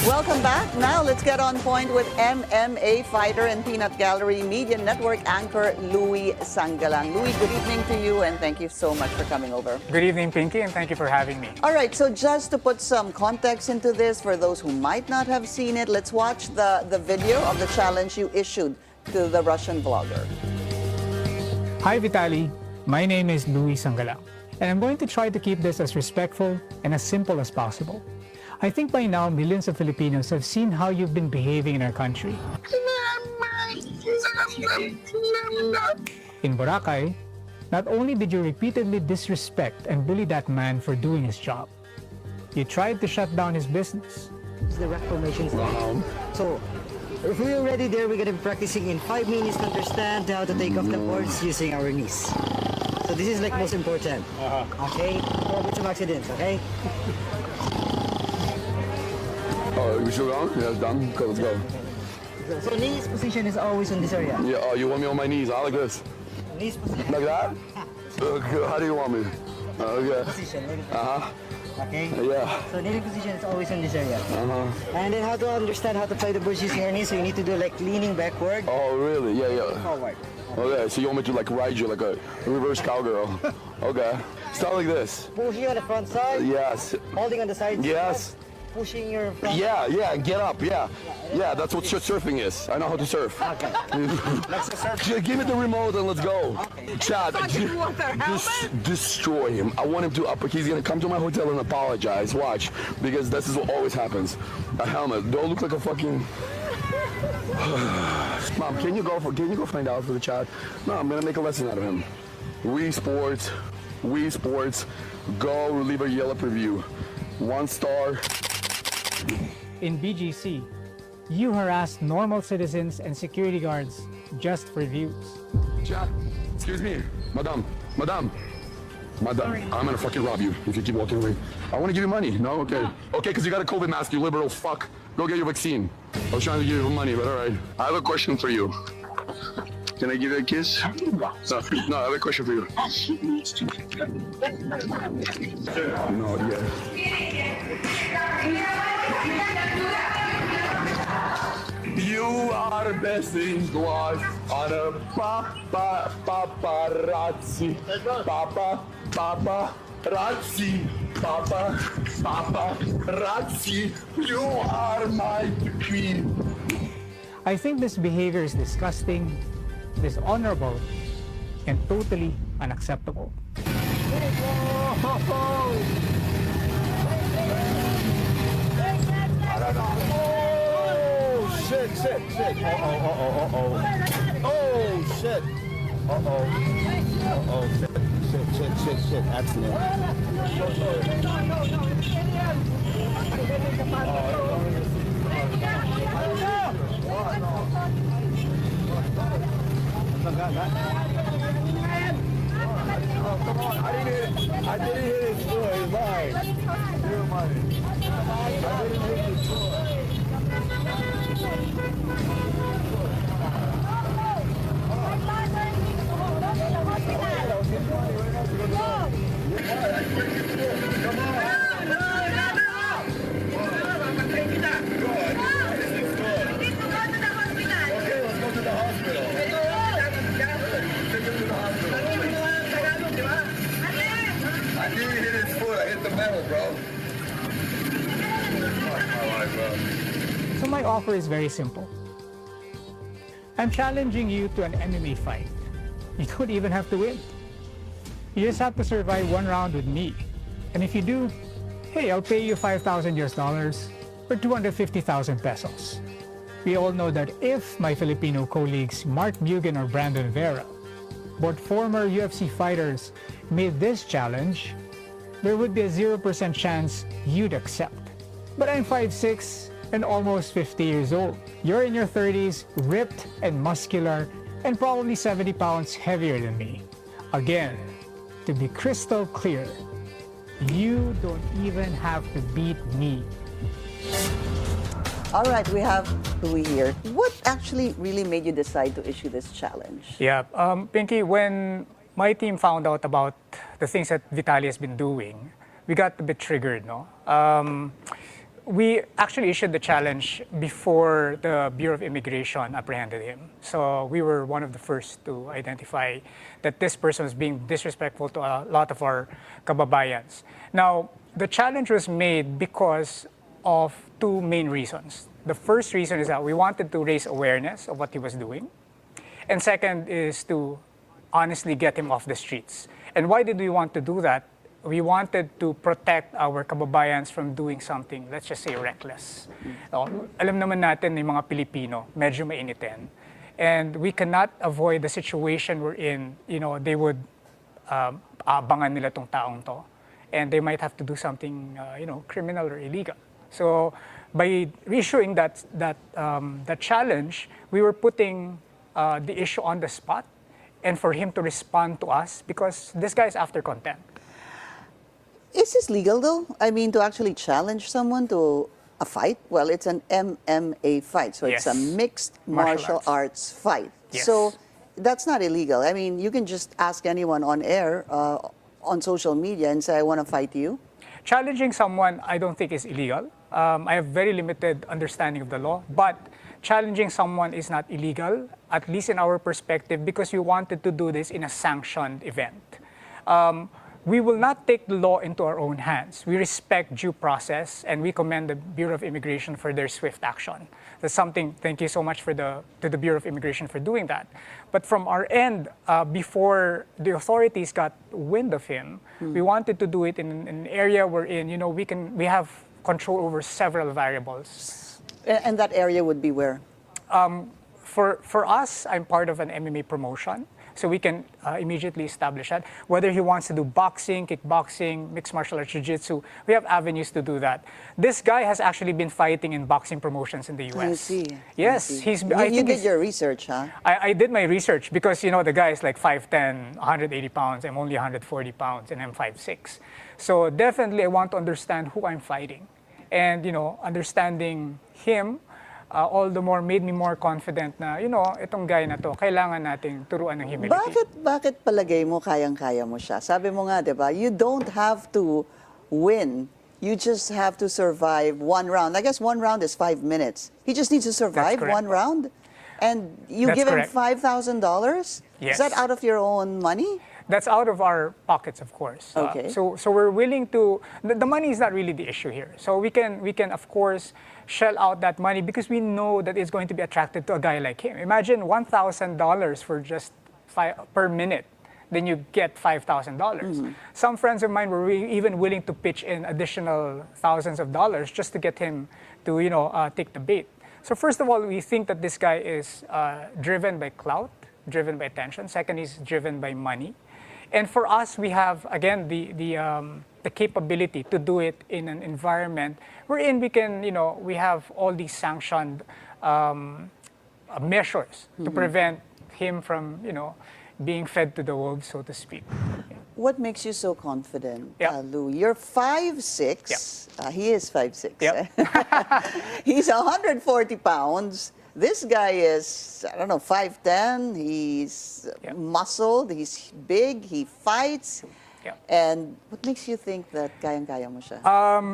Welcome back. Now let's get on point with MMA fighter and Peanut Gallery Media Network anchor Louie Sangalang. Louie, good evening to you and thank you so much for coming over. Good evening, Pinky, and thank you for having me. All right, so just to put some context into this, for those who might not have seen it, let's watch the video of the challenge you issued to the Russian vlogger. Hi, Vitaly. My name is Louie Sangalang, and I'm going to try to keep this as respectful and as simple as possible. I think by now, millions of Filipinos have seen how you've been behaving in our country. In Boracay, not only did you repeatedly disrespect and bully that man for doing his job, you tried to shut down his business. It's the reclamation stage. So, if we're already there, we're going to be practicing in 5 minutes to understand how to take off the boards using our knees. So this is like most important. Okay? Avoid some accidents, okay? Oh, we should go? Yeah, it's done. Okay, let's go. So knees position is always in this area. Yeah, oh, you want me on my knees? I like this. Knees position. Like that? How do you want me? Okay. Position. Okay. Okay? Yeah. So kneeling position is always in this area. And then how to understand how to play the boards using your knees, so you need to do like leaning backward. Oh, really? Yeah, yeah. Forward. Okay, so you want me to like ride you like a reverse cowgirl? Okay. Start like this. Pushing on the front side. Yes. Holding on the sides. Yes. Pushing your front. Yeah, yeah, get up, yeah. Yeah, that's what surfing is. I know how to surf. Okay. Let's surf. Give me the remote and let's go. Okay. Chad, destroy him. I want him to he's gonna come to my hotel and apologize. Watch, because this is what always happens. A helmet. Don't look like a fucking. Mom, can you go find out for the Chad? No, I'm gonna make a lesson out of him. Wii Sports, go leave a Yelp review. 1 star. In BGC, you harassed normal citizens and security guards just for views. Chad, excuse me, madam, I'm gonna fucking rob you if you keep walking away. I wanna give you money. No? Okay. Okay, because you got a COVID mask, you liberal fuck. Go get your vaccine. I was trying to give you money, but all right. I have a question for you. Can I give you a kiss? No, I have a question for you. No, yeah. You are best in class on a paparazzi. Paparazzi. You are my queen. I think this behavior is disgusting, dishonorable, and totally unacceptable. Shit. Oh, shit. Shit. Accident. Come on, I didn't hit his foot. He's mine. You're mine. I didn't hit his foot. So my offer is very simple. I'm challenging you to an MMA fight. You don't even have to win. You just have to survive 1 round with me. And if you do, hey, I'll pay you $5,000 or 250,000 pesos. We all know that if my Filipino colleagues Mark Mugen or Brandon Vera, both former UFC fighters, made this challenge, there would be a 0% chance you'd accept. But I'm 5'6" and almost 50 years old. You're in your 30s, ripped and muscular, and probably 70 pounds heavier than me. Again, to be crystal clear, you don't even have to beat me. All right, we have Louie here. What actually really made you decide to issue this challenge? Yeah, Pinky, when my team found out about the things that Vitaly has been doing, we got a bit triggered, no? we actually issued the challenge before the Bureau of Immigration apprehended him. So we were one of the first to identify that this person was being disrespectful to a lot of our kababayans. Now, the challenge was made because of two main reasons. The first reason is that we wanted to raise awareness of what he was doing. And second is to honestly get him off the streets. And why did we want to do that? We wanted to protect our kababayans from doing something, let's just say, reckless. Alam naman natin yung mga Pilipino, medyo mainitin. And we cannot avoid the situation wherein, they would abangan nila tong taong to. And they might have to do something, criminal or illegal. So by reissuing that challenge, we were putting the issue on the spot and for him to respond to us because this guy is after contempt. Is this legal though? I mean, to actually challenge someone to a fight? Well, it's an MMA fight, so it's a Yes. mixed martial arts fight. Yes. So that's not illegal. I mean, you can just ask anyone on air, on social media and say, I want to fight you. Challenging someone, I don't think is illegal. I have very limited understanding of the law, but challenging someone is not illegal, at least in our perspective, because we wanted to do this in a sanctioned event. We will not take the law into our own hands. We respect due process, and we commend the Bureau of Immigration for their swift action. That's something, thank you so much to the Bureau of Immigration for doing that. But from our end, before the authorities got wind of him, we wanted to do it in an area wherein, we have control over several variables. And that area would be where? For us, I'm part of an MMA promotion. So we can immediately establish that. Whether he wants to do boxing, kickboxing, mixed martial arts, jiu-jitsu, we have avenues to do that. This guy has actually been fighting in boxing promotions in the US. I see. Yes, I see. he's. You did your research, huh? I did my research because, the guy is like 5'10", 180 pounds. I'm only 140 pounds and I'm 5'6". So definitely I want to understand who I'm fighting. And, understanding him, all the more made me more confident na, itong guy na to, kailangan nating turuan ng humility. Bakit palagay mo kayang-kaya mo siya? Sabi mo nga, di ba, you don't have to win. You just have to survive one round. I guess one round is 5 minutes. He just needs to survive one round? And you That's give correct. him $5,000? Yes. Is that out of your own money? That's out of our pockets, of course. Okay. So we're willing to. The money is not really the issue here. So we can of course shell out that money because we know that it's going to be attracted to a guy like him. Imagine $1,000 for just per minute. Then you get $5,000. Some friends of mine were even willing to pitch in additional thousands of dollars just to get him to take the bait. So first of all, we think that this guy is driven by clout, driven by attention. Second, he's driven by money. And for us, we have, again, the capability to do it in an environment wherein we can, we have all these sanctioned measures to prevent him from, being fed to the wolves, so to speak. What makes you so confident, Yeah. Lou? You're 5'6". He is 5'6". Yep. He's 140 pounds. This guy is, 5'10". He's muscled, he's big, he fights. Yep. And what makes you think that kayang-kaya mo siya?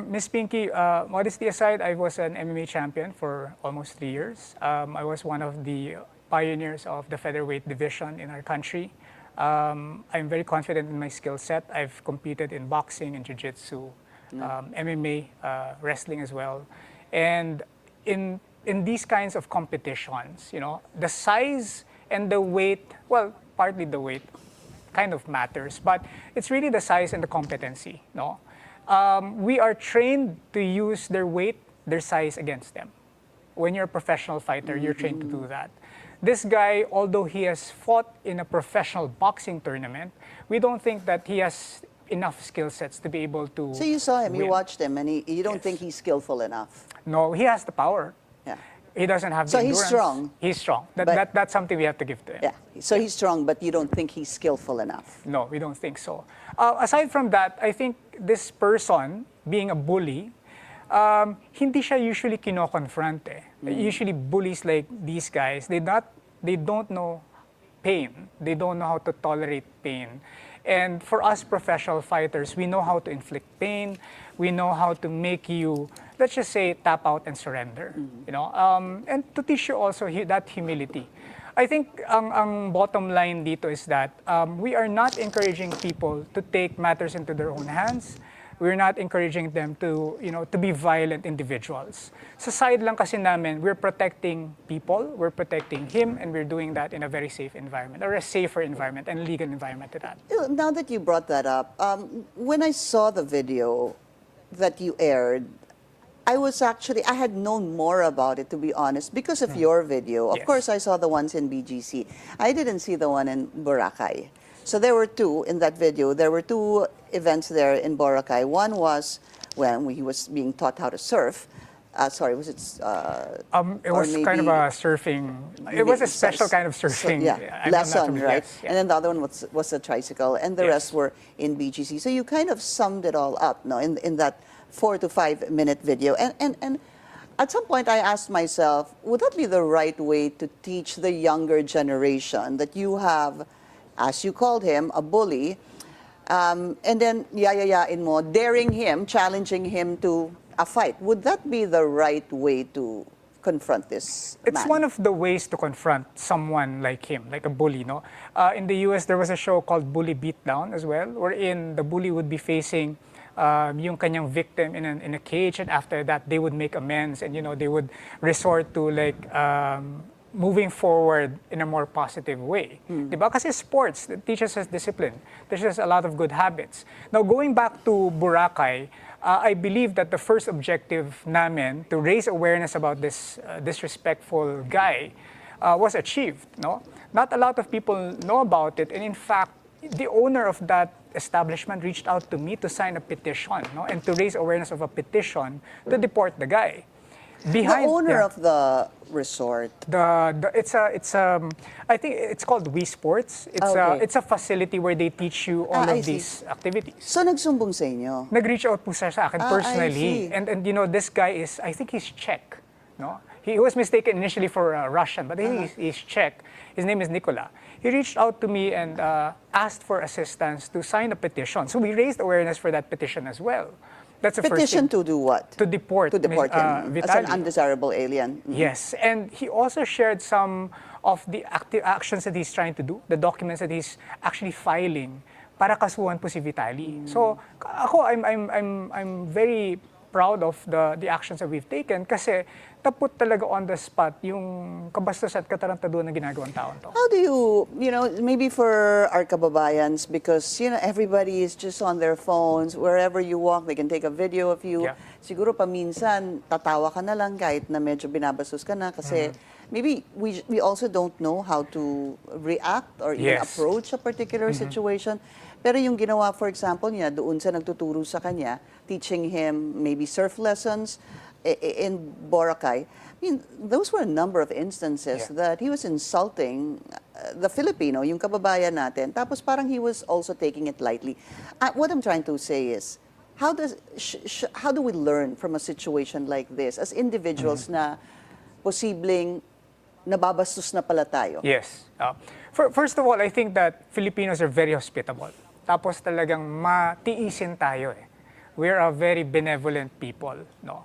Miss Pinky, modesty aside, I was an MMA champion for almost 3 years. I was one of the pioneers of the featherweight division in our country. I'm very confident in my skill set. I've competed in boxing and jiu-jitsu, MMA, wrestling as well. And in these kinds of competitions, the size and the weight, well, partly the weight kind of matters, but it's really the size and the competency, no? We are trained to use their weight, their size against them. When you're a professional fighter, you're trained to do that. This guy, although he has fought in a professional boxing tournament, we don't think that he has enough skill sets to be able to So you saw him, you win. watched him, and you don't Yes. think he's skillful enough? No, he has the power. Yeah. He doesn't have the So he's endurance. strong. He's strong. But- That's something we have to give to him. Yeah. So he's strong, but you don't think he's skillful enough? No, we don't think so. Aside from that, I think this person, being a bully, hindi siya usually kino-confront eh. Usually bullies like these guys, they don't know pain. They don't know how to tolerate pain. And for us professional fighters, we know how to inflict pain. We know how to make you let's just say, tap out and surrender. You know, and to teach you also that humility. I think ang bottom line dito is that we are not encouraging people to take matters into their own hands. We're not encouraging them to, you know, to be violent individuals. Sa side lang kasi namin, we're protecting people, we're protecting him, and we're doing that in a very safe environment, or a safer environment and legal environment to that. Now that you brought that up, when I saw the video that you aired, I had known more about it, to be honest, because of your video. Of Yes. course, I saw the ones in BGC. I didn't see the one in Boracay. So there were two in that video. There were two events there in Boracay. One was when he was being taught how to surf. Sorry, was it? It or was kind of maybe- a surfing. It was a special kind of surfing. I'm not lesson, familiar. right? Yes, And then the other one was a tricycle, and the Yes. rest were in BGC. So you kind of summed it all up, no, in that 4 to 5 minute video. And at some point, I asked myself, would that be the right way to teach the younger generation that you have, as you called him, a bully, and then yayayain mo, daring him, challenging him to a fight? Would that be the right way to confront this It's man? one of the ways to confront someone like him, like a bully, no? In the US, there was a show called Bully Beatdown as well, wherein the bully would be facing yung kanyang victim in a cage, and after that, they would make amends, and, you know, they would resort to, like, moving forward in a more positive way. Diba? Kasi sports, it teaches us discipline, teaches us a lot of good habits. Now, going back to Boracay, I believe that the first objective namin to raise awareness about this disrespectful guy was achieved. No? Not a lot of people know about it, and in fact, the owner of that establishment reached out to me to sign a petition, no? And to raise awareness of a petition to deport the guy. The owner of the resort. I think it's called Wii Sports. It's a facility where they teach you all I of see. these activities. So nagsumbong sa inyo? Nag-reach out po siya sa akin I personally. see. And you know, this guy is, I think he's Czech. No? He was mistaken initially for Russian, but I think he's Czech. His name is Nikola. He reached out to me and asked for assistance to sign a petition. So we raised awareness for that petition as well. That's the Petition first thing. to do what? To deport, To deport him as an Vitaly. undesirable alien. Yes, and he also shared some of the active actions that he's trying to do, the documents that he's actually filing para kasuhan po si Vitaly. So ako, I'm very proud of the actions that we've taken kasi tapot talaga on the spot yung kabastos at katarantaduhan na ginagawang taon to. How do you know, maybe for our kababayans, because, you know, everybody is just on their phones, wherever you walk, they can take a video of you. Yeah. Siguro paminsan, tatawa ka na lang kahit na medyo binabastos ka na kasi maybe we also don't know how to react or even Yes. approach a particular situation. Pero yung ginawa, for example, niya, doon sa nagtuturo sa kanya, teaching him maybe surf lessons in Boracay, I mean, those were a number of instances that he was insulting the Filipino, yung kababayan natin. Tapos parang he was also taking it lightly. What I'm trying to say is, how do we learn from a situation like this as individuals na posibleng nababastos na pala tayo? Yes. First of all, I think that Filipinos are very hospitable. Tapos talagang matiisin tayo eh. We're a very benevolent people, no?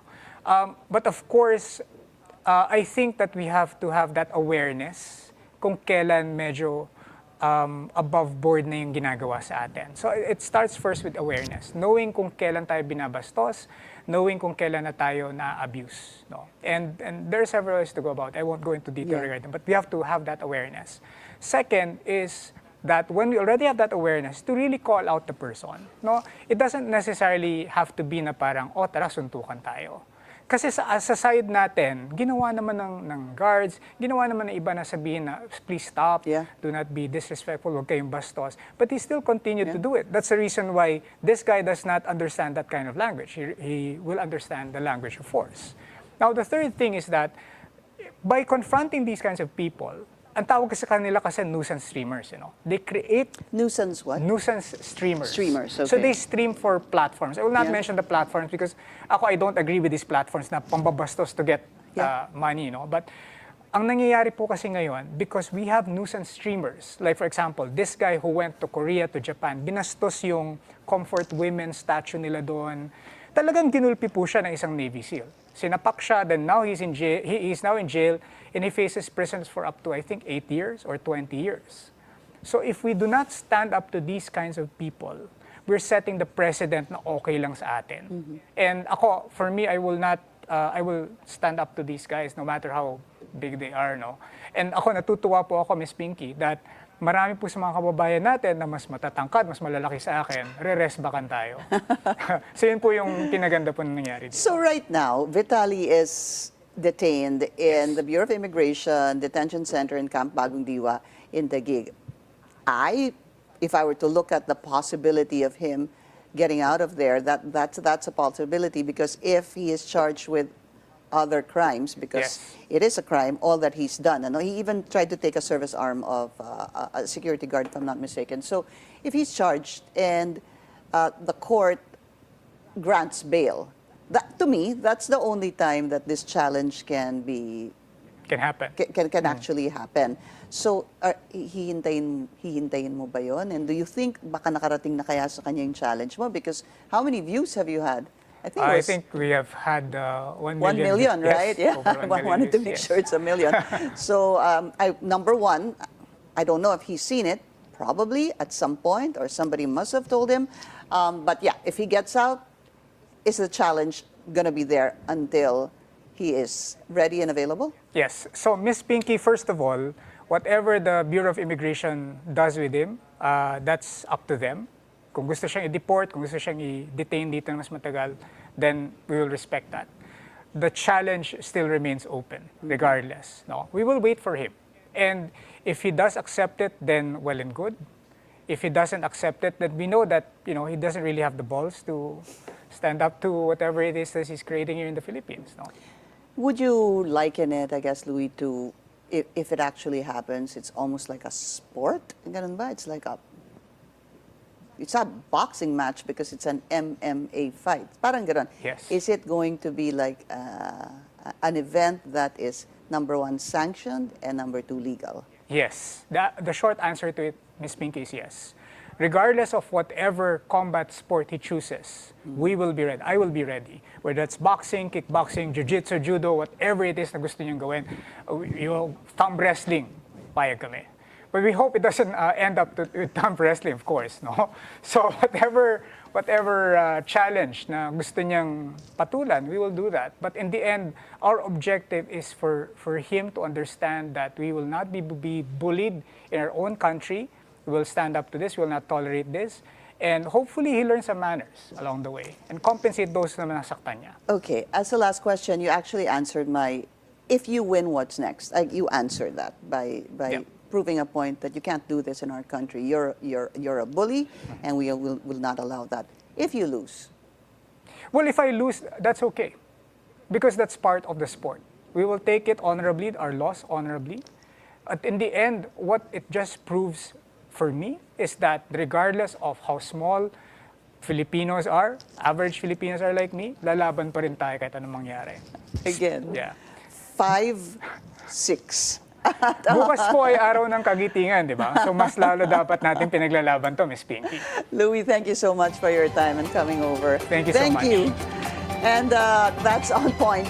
But of course, I think that we have to have that awareness kung kailan medyo above board na yung ginagawa sa atin. So it starts first with awareness. Knowing kung kailan tayo binabastos, knowing kung kailan na tayo na-abuse. No? And there are several ways to go about it. I won't go into detail regarding, but we have to have that awareness. Second is that when we already have that awareness, to really call out the person. No? It doesn't necessarily have to be na parang, oh, tara, suntukan tayo. Kasi sa side natin, ginawa naman ng guards, ginawa naman ng iba na sabihin na, please stop, do not be disrespectful, huwag kayong bastos. But he still continued to do it. That's the reason why this guy does not understand that kind of language. He will understand the language of force. Now, the third thing is that by confronting these kinds of people, ang tawag sa kanila kasi nuisance streamers, you know. They create Nuisance what? nuisance streamers. Streamers, okay. So they stream for platforms. I will not mention the platforms because I don't agree with these platforms na pambabastos to get money, you know. But ang nangyayari po kasi ngayon, because we have nuisance streamers, like for example, this guy who went to Korea, to Japan, binastos yung comfort women statue nila doon. talagang ginulpi po siya ng isang Navy SEAL. Sinapak siya, then now he is now in jail, and he faces prisons for up to, I think, 8 years or 20 years. So if we do not stand up to these kinds of people, we're setting the precedent na okay lang sa atin. And ako, for me, I will stand up to these guys no matter how big they are, no? And ako, natutuwa po ako, Miss Pinky, that marami po sa mga kababayan natin na mas matatangkad, mas malalaki sa akin, re-resbakan tayo. So yun po yung kinaganda po na nangyari dito. So right now, Vitaly is detained in the Bureau of Immigration Detention Center in Camp Bagong Diwa in Taguig. If I were to look at the possibility of him getting out of there, that's a possibility, because if he is charged with other crimes, because it is a crime, all that he's done. And he even tried to take a service arm of a security guard, if I'm not mistaken. So if he's charged and the court grants bail, to me, that's the only time that this challenge can happen. Can actually happen. So, hihintayin mo ba yun? And do you think baka nakarating na kaya sa kanya yung challenge mo? Because how many views have you had? I think we have had 1 million. 1 million, right? Yes, Yeah, over 1 I wanted to million make views, sure it's a million. So, number one, I don't know if he's seen it, probably at some point, or somebody must have told him. But yeah, if he gets out, is the challenge going to be there until he is ready and available? Yes. So, Miss Pinky, first of all, whatever the Bureau of Immigration does with him, that's up to them. Kung gusto siyang i-deport, kung gusto siyang i-detain dito ng mas matagal, then we will respect that. The challenge still remains open, regardless. No? We will wait for him. And if he does accept it, then well and good. If he doesn't accept it, then we know that he doesn't really have the balls to stand up to whatever it is that he's creating here in the Philippines. No? Would you liken it, I guess, Louie, to if it actually happens, it's almost like a sport? Ganun ba? It's a boxing match because it's an MMA fight. Parang ganun. Yes. Is it going to be like an event that is, number one, sanctioned, and number two, legal? Yes. The short answer to it, Ms. Pinky, is yes. Regardless of whatever combat sport he chooses, we will be ready. I will be ready. Whether it's boxing, kickboxing, jiu-jitsu, judo, whatever it is na gusto niyang gawin, thumb wrestling, payag kami. But we hope it doesn't end up with thumb wrestling, of course, no? So whatever challenge na gusto niyang patulan, we will do that. But in the end, our objective is for him to understand that we will not be bullied in our own country. We will stand up to this. We will not tolerate this. And hopefully, he learns some manners along the way and compensate those na nasaktan niya. Okay, as the last question, you actually answered my, if you win, what's next? You answered that by proving a point that you can't do this in our country. You're a bully, and we will not allow that. If you lose? Well, if I lose, that's okay, because that's part of the sport. We will take it honorably, our loss honorably. But in the end, what it just proves for me is that regardless of how small Filipinos are, average Filipinos are like me, lalaban pa rin tayo kahit anong mangyari. Again, Yeah. 5-6. Bukas po ay araw ng kagitingan, di ba? So mas lalo dapat natin pinaglalaban to, Miss Pinky. Louie, thank you so much for your time and coming over. Thank you so much. Thank you. And that's On Point.